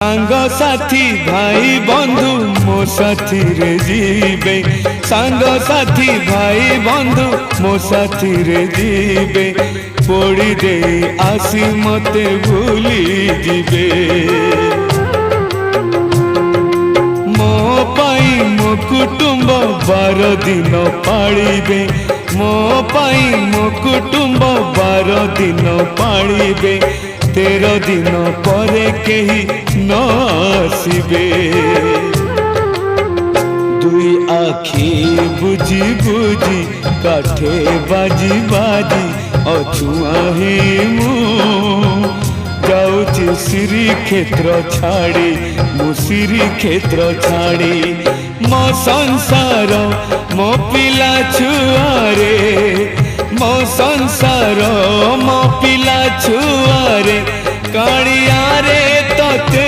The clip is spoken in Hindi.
सांग साथी भाई बंधु मो साथी रे जीवे, सांग साथी भाई बंधु मो साथी रे जीवे, पोड़ी दे आसी मते भूली जीवे। मो पाई मो कुटुंब 12 दिन पालिबे, मो पाई मो कुटुंब 12 दिन पालिबे, 13 दिन परे केही न आसिबे। दुई आखी बुझी बुझी काठे बाजी बाजी अछुआही मु जाऊची श्री क्षेत्र छाड़ी, मु श्री क्षेत्र छाड़ी। मो संसार मो पिला छुआरे, मो संसार मो पिला छुआरे, कालिया रे तोते